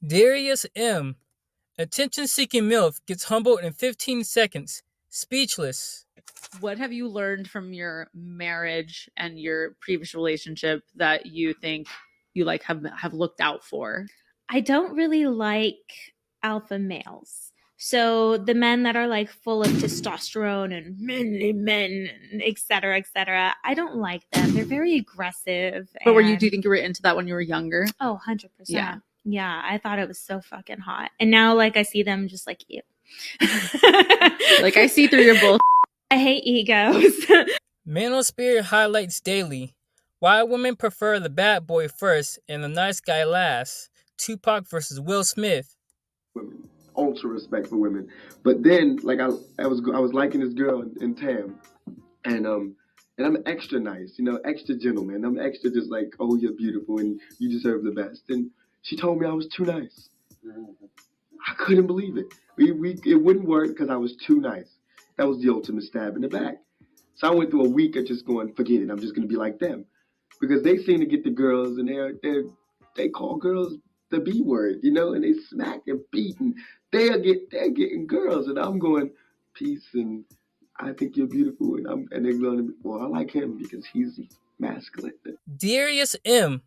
Darius M. Attention-seeking MILF gets humbled in 15 seconds. Speechless. What have you learned from your marriage and your previous relationship that you think you like have looked out for? I don't really like alpha males. So the men that are like full of testosterone and men, et cetera, I don't like them. They're very aggressive. But do you think you were into that when you were younger? Oh, 100%. Yeah. Yeah, I thought it was so fucking hot. And now, like, I see them just like, ew. Like, I see through your bull. I hate egos. Manosphere highlights daily. Why women prefer the bad boy first and the nice guy last. Tupac versus Will Smith. Women, ultra respect for women. But then, like, I was liking this girl in Tam, and I'm extra nice, extra gentleman. I'm extra just like, oh, you're beautiful and you deserve the best. And she told me I was too nice. I couldn't believe it. It wouldn't work because I was too nice. That was the ultimate stab in the back. So I went through a week of just going, forget it. I'm just going to be like them. Because they seem to get the girls and they call girls the B word, and they smack and beat and they're getting girls. And I'm going, peace and I think you're beautiful. And they're going, well, I like him because he's masculine. Darius M.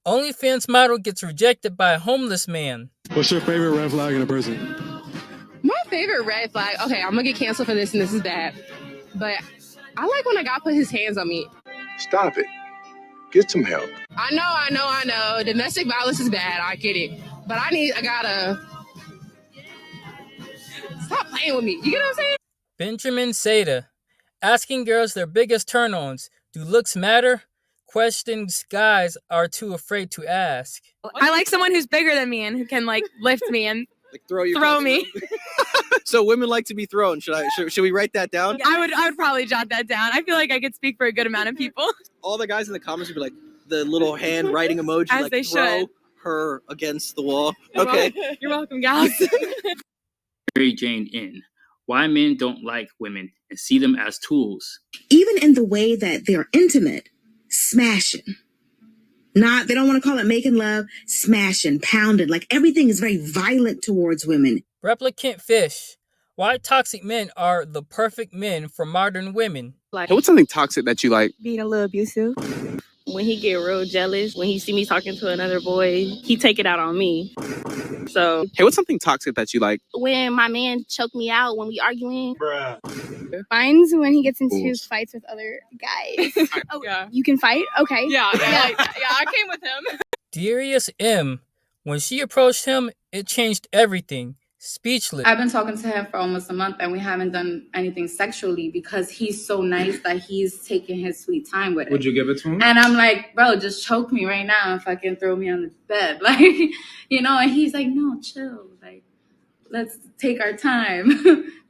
OnlyFans model gets rejected by a homeless man. What's your favorite red flag in a person? My favorite red flag, okay, I'm gonna get canceled for this and this is bad, but I like when a guy put his hands on me. Stop it. Get some help. I know. Domestic violence is bad, I get it. But I gotta stop playing with me. You get what I'm saying? Benjamin Seda. Asking girls their biggest turn-ons. Do looks matter? Questions guys are too afraid to ask. I like someone who's bigger than me and who can like lift me and like throw me. So women like to be thrown. Should we write that down? I would probably jot that down. I feel like I could speak for a good amount of people. All the guys in the comments would be like the little hand writing emoji, as like they throw should. her against the wall. Okay. You're welcome, guys. Mary Jane in. Why men don't like women and see them as tools. Even in the way that they're intimate, smashing. They don't want to call it making love, smashing, pounding. Like everything is very violent towards women. Replicant Fish. Why toxic men are the perfect men for modern women. Hey, what's something toxic that you like? Being a little abusive. When he get real jealous, when he see me talking to another boy, he take it out on me. So, hey, what's something toxic that you like? When my man choke me out when we arguing. Bruh. Mine's when he gets into fights with other guys. Oh, yeah. You can fight? Okay. Yeah, I came with him. Darius M. When she approached him, it changed everything. Speechless. I've been talking to him for almost a month and we haven't done anything sexually because he's so nice that he's taking his sweet time with it. Would you give it to him? And I'm like, bro, just choke me right now and fucking throw me on the bed. Like, and he's like, no, chill. Like, let's take our time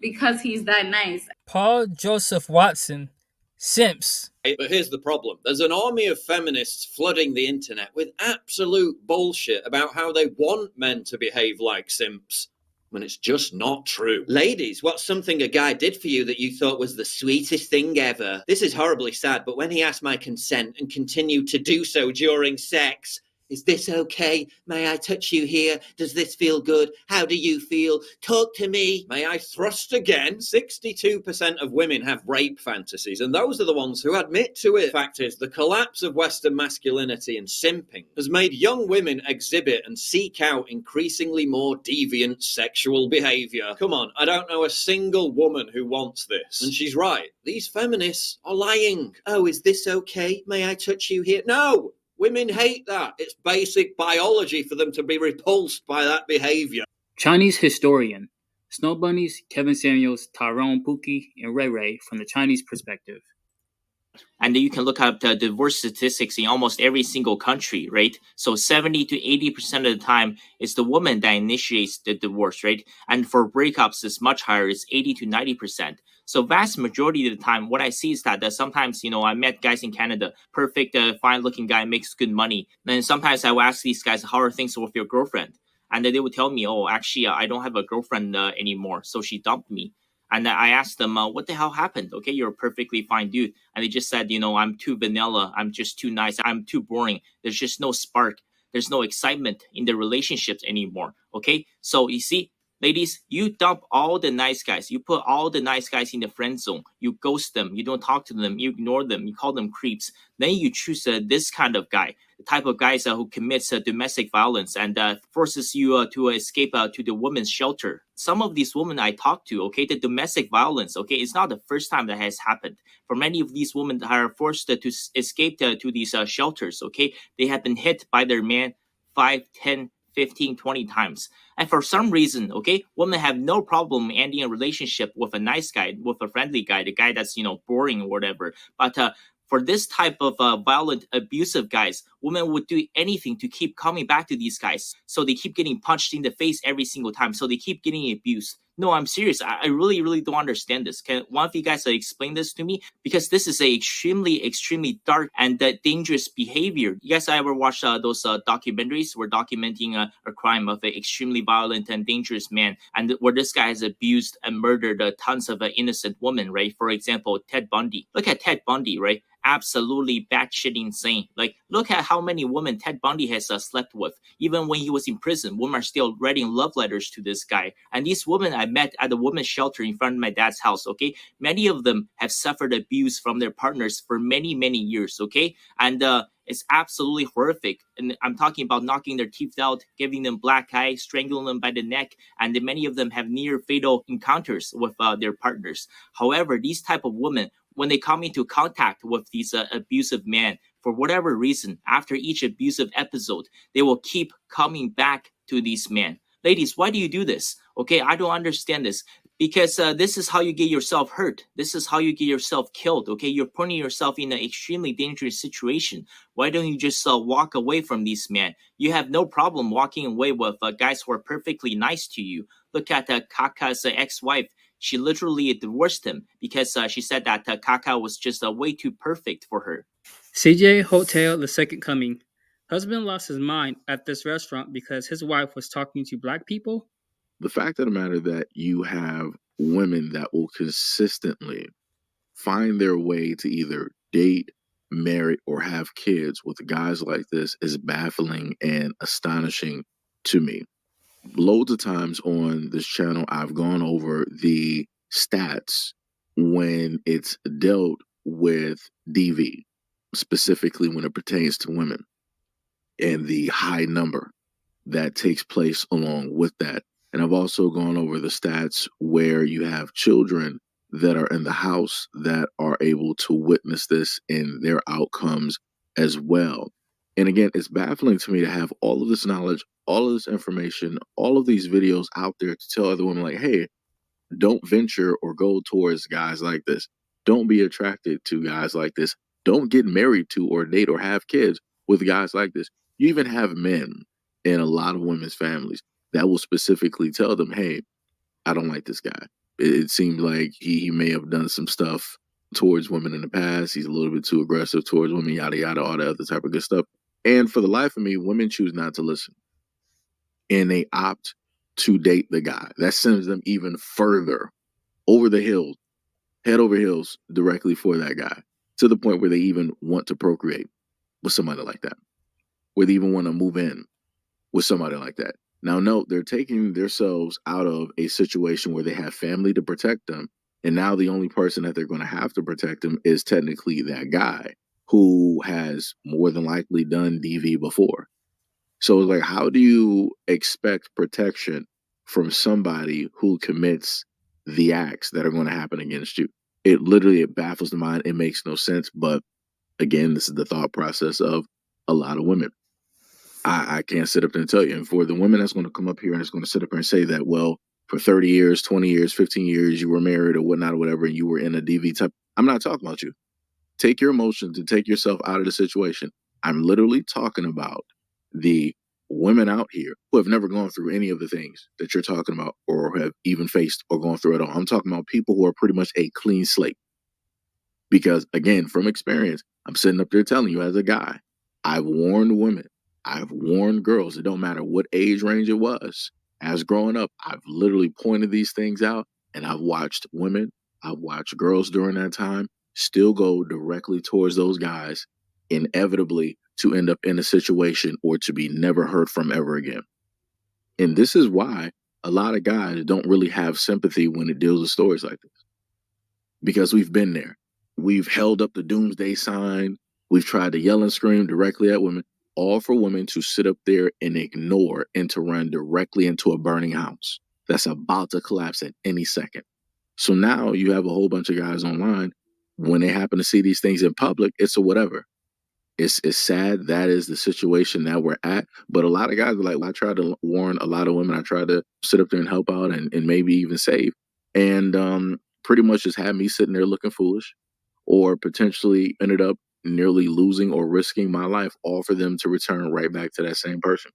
because he's that nice. Paul Joseph Watson. Simps. But here's the problem. There's an army of feminists flooding the internet with absolute bullshit about how they want men to behave like simps. When it's just not true. Ladies, what's something a guy did for you that you thought was the sweetest thing ever? This is horribly sad, but when he asked my consent and continued to do so during sex, is this okay? May I touch you here? Does this feel good? How do you feel? Talk to me. May I thrust again? 62% of women have rape fantasies, and those are the ones who admit to it. Fact is, the collapse of Western masculinity and simping has made young women exhibit and seek out increasingly more deviant sexual behavior. Come on, I don't know a single woman who wants this. And she's right. These feminists are lying. Oh, is this okay? May I touch you here? No! Women hate that. It's basic biology for them to be repulsed by that behavior. Chinese historian. Snow bunnies, Kevin Samuels, Tyrone Pookie, and Ray Ray from the Chinese perspective. And then you can look up the divorce statistics in almost every single country, right? So 70 to 80% of the time, it's the woman that initiates the divorce, right? And for breakups, it's much higher. It's 80 to 90%. So vast majority of the time, what I see is that sometimes, I met guys in Canada, perfect, fine-looking guy, makes good money. Then sometimes I will ask these guys, how are things with your girlfriend? And then they would tell me, oh, actually, I don't have a girlfriend anymore. So she dumped me. And I asked them, what the hell happened? Okay, you're a perfectly fine dude. And they just said, I'm too vanilla. I'm just too nice. I'm too boring. There's just no spark. there's no excitement in the relationships anymore. Okay, so you see, ladies, you dump all the nice guys. You put all the nice guys in the friend zone. You ghost them. You don't talk to them. You ignore them. You call them creeps. Then you choose this kind of guy, the type of guys who commits domestic violence and forces you to escape to the women's shelter. Some of these women I talk to, okay, the domestic violence, okay, it's not the first time that has happened. For many of these women that are forced to escape to these shelters, okay, they have been hit by their man 5, 10, 15, 20 times. And for some reason, okay, women have no problem ending a relationship with a nice guy, with a friendly guy, the guy that's, boring or whatever. But for this type of violent, abusive guys, women would do anything to keep coming back to these guys. So they keep getting punched in the face every single time. So they keep getting abused. No, I'm serious. I really, really don't understand this. Can one of you guys explain this to me? Because this is a extremely, extremely dark and dangerous behavior. You guys ever watch those documentaries where documenting a crime of an extremely violent and dangerous man, and where this guy has abused and murdered tons of innocent women, right? For example, Ted Bundy. Look at Ted Bundy, right? Absolutely batshit insane. Like, look at how many women Ted Bundy has slept with. Even when he was in prison, women are still writing love letters to this guy. And these women I met at the women's shelter in front of my dad's house, okay? Many of them have suffered abuse from their partners for many, many years, okay? And it's absolutely horrific. And I'm talking about knocking their teeth out, giving them black eye, strangling them by the neck, and many of them have near fatal encounters with their partners. However, these type of women, when they come into contact with these abusive men, for whatever reason, after each abusive episode, they will keep coming back to these men. Ladies, why do you do this? Okay, I don't understand this. Because this is how you get yourself hurt. This is how you get yourself killed. Okay, you're putting yourself in an extremely dangerous situation. Why don't you just walk away from these men? You have no problem walking away with guys who are perfectly nice to you. Look at Kaka's ex-wife. She literally divorced him because she said that Kaka was just way too perfect for her. CJ Hotel, The Second Coming. Husband lost his mind at this restaurant because his wife was talking to black people. The fact of the matter that you have women that will consistently find their way to either date, marry, or have kids with guys like this is baffling and astonishing to me. Loads of times on this channel, I've gone over the stats when it's dealt with DV, specifically when it pertains to women, and the high number that takes place along with that. And I've also gone over the stats where you have children that are in the house that are able to witness this in their outcomes as well. And again, it's baffling to me to have all of this knowledge, all of this information, all of these videos out there to tell other women like, hey, don't venture or go towards guys like this. Don't be attracted to guys like this. Don't get married to or date or have kids with guys like this. You even have men in a lot of women's families that will specifically tell them, hey, I don't like this guy. It seems like he may have done some stuff towards women in the past. He's a little bit too aggressive towards women, yada, yada, all that other type of good stuff. And for the life of me, women choose not to listen. And they opt to date the guy. That sends them even further over the hills, head over heels directly for that guy, to the point where they even want to procreate with somebody like that, where they even want to move in with somebody like that. Now, note, they're taking themselves out of a situation where they have family to protect them. And now the only person that they're going to have to protect them is technically that guy who has more than likely done DV before. So it's like, how do you expect protection from somebody who commits the acts that are going to happen against you? It baffles the mind. It makes no sense. But again, this is the thought process of a lot of women. I can't sit up there and tell you. And for the women that's going to come up here and it's going to sit up here and say that, well, for 30 years, 20 years, 15 years, you were married or whatnot or whatever, and you were in a DV type. I'm not talking about you. Take your emotions and take yourself out of the situation. I'm literally talking about the women out here who have never gone through any of the things that you're talking about or have even faced or gone through at all. I'm talking about people who are pretty much a clean slate. Because again, from experience, I'm sitting up there telling you as a guy, I've warned women, I've warned girls, it don't matter what age range it was. As growing up, I've literally pointed these things out, and I've watched women, I've watched girls during that time still go directly towards those guys, inevitably to end up in a situation or to be never heard from ever again. And this is why a lot of guys don't really have sympathy when it deals with stories like this, because we've been there. We've held up the doomsday sign. We've tried to yell and scream directly at women, all for women to sit up there and ignore and to run directly into a burning house that's about to collapse at any second. So now you have a whole bunch of guys online. When they happen to see these things in public, it's a whatever. It's sad. That is the situation that we're at. But a lot of guys are like, well, I tried to warn a lot of women. I tried to sit up there and help out and maybe even save. And pretty much just had me sitting there looking foolish, or potentially ended up nearly losing or risking my life, all for them to return right back to that same person.